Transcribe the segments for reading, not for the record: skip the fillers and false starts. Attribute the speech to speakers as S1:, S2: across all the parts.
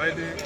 S1: I believe you.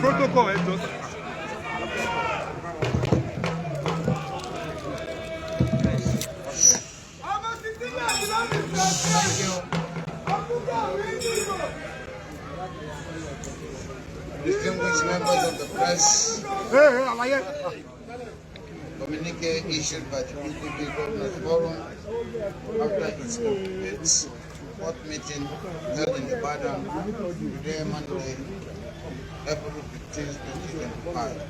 S1: Protocol,
S2: Distinguished members of the press, communique issued by the PDP Governors Forum after its fourth meeting held in Ibadan today, Monday, April 15, 2025.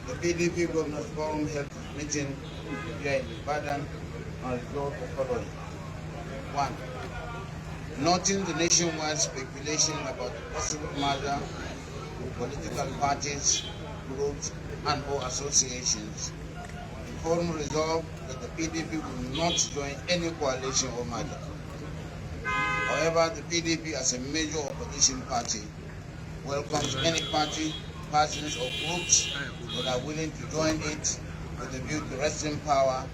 S2: The PDP Governors Forum held its meeting here in Ibadan and resolved the following. 1. Noting the nationwide speculation about the possible merger with political parties, groups, and or associations, the forum resolved that the PDP will not join any coalition or merger. However, the PDP as a major opposition party welcomes any party, persons or groups that are willing to join it with a view to wresting power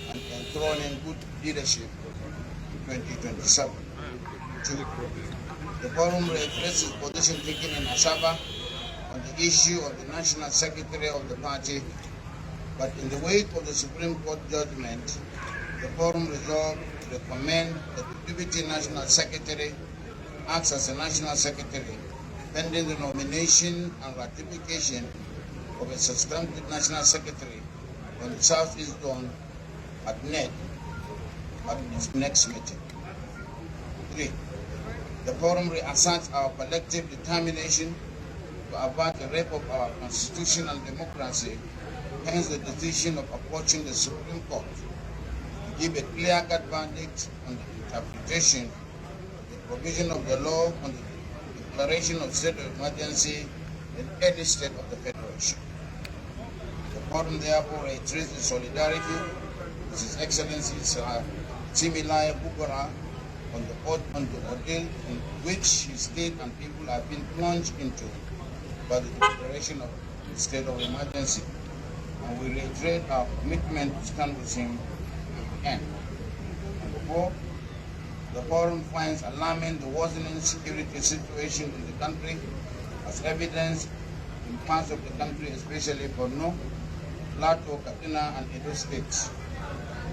S2: and enthroning good leadership in 2027. 2. The forum reiterates its position taken in Asaba on the issue of the National Secretary of the party, but in the wake of the Supreme Court judgment, the forum resolved to recommend that the Deputy National Secretary acts as a National Secretary pending the nomination and ratification of a substantive National Secretary on the Southeast Zone at NED at its next meeting. 3. The forum reasserts our collective determination to avert the rape of our constitution and democracy, hence the decision of approaching the Supreme Court to give a clear-cut verdict on the interpretation of the provision of the law on the declaration of state of emergency in any state of the Federation. The forum therefore reiterates the solidarity with His Excellency Similai Fubara on the ordeal in which his state and people have been plunged into by the declaration of the state of emergency, and we reiterate our commitment to stand with him to the end. Number 4, the forum finds alarming the worsening security situation in the country as evidenced in parts of the country, especially Borno, Plateau, Katsina, and Edo states.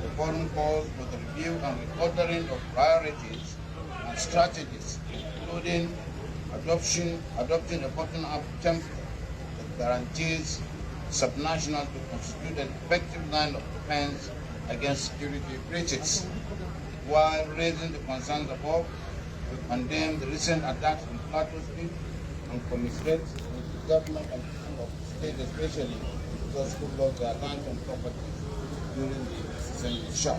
S2: The forum calls for the review and reordering of priorities and strategies, including adopting a bottom-up template that guarantees subnationals to constitute an effective line of defense against security breaches. While raising the concerns above, we condemn the recent attacks on Plateau State and commiserate with the government and people of the state, especially those who lost their land and property during the recent shock.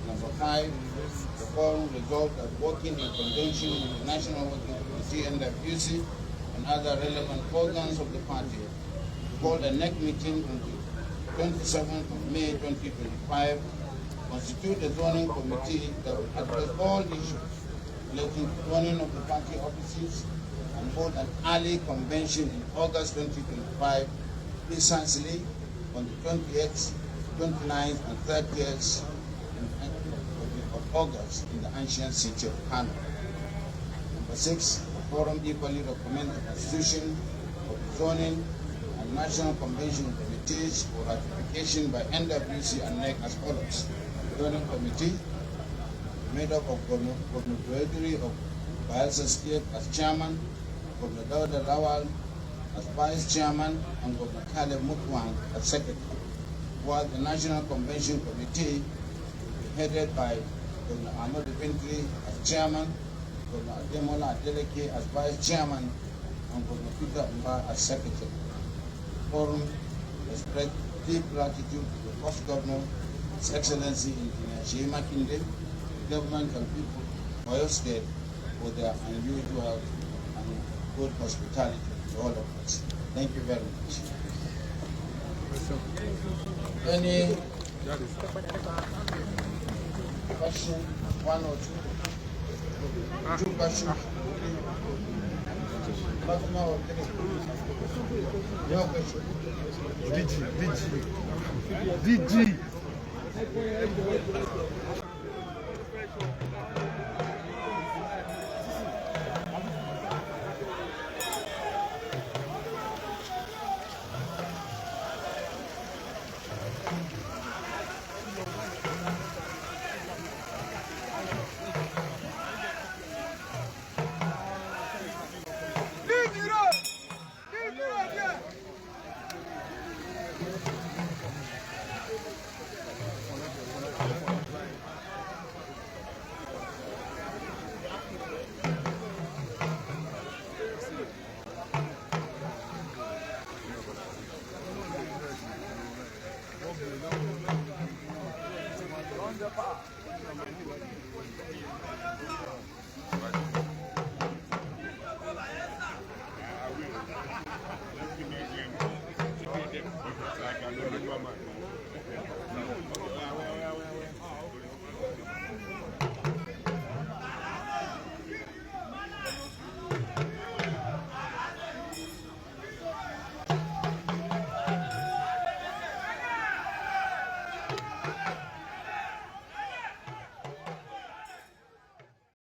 S2: Number 5, the forum resolved that working in conjunction with the National Working Committee, NWC, and other relevant organs of the party, called a NEC meeting on the 27th of May 2025, constitute a zoning committee that will address all issues relating to zoning of the party offices and hold an early convention in August 2025, precisely on the 28th, 29th, and 30th of August in the ancient city of Kano. Number 6, the forum equally recommends the constitution of the zoning and national convention committees for ratification by NWC and NEC as follows. The zoning committee, made up of Governor Puedri of Bayelsa State as chairman, Governor Dauda Lawal as vice chairman, and Governor Caleb Mutwang as secretary, while the National Convention Committee will be headed by Governor Ahmad Bintri as chairman, Governor Ademola Adeleke as vice chairman, and Governor Peter Mba as secretary. Forum express deep gratitude to the first governor, His Excellency Engineer Sheyi Makinde, the government and people of Oyo State for their unusual and good hospitality to all of us. Thank you very much. Any question, one or two? Two questions? Or three? No question.
S1: DG.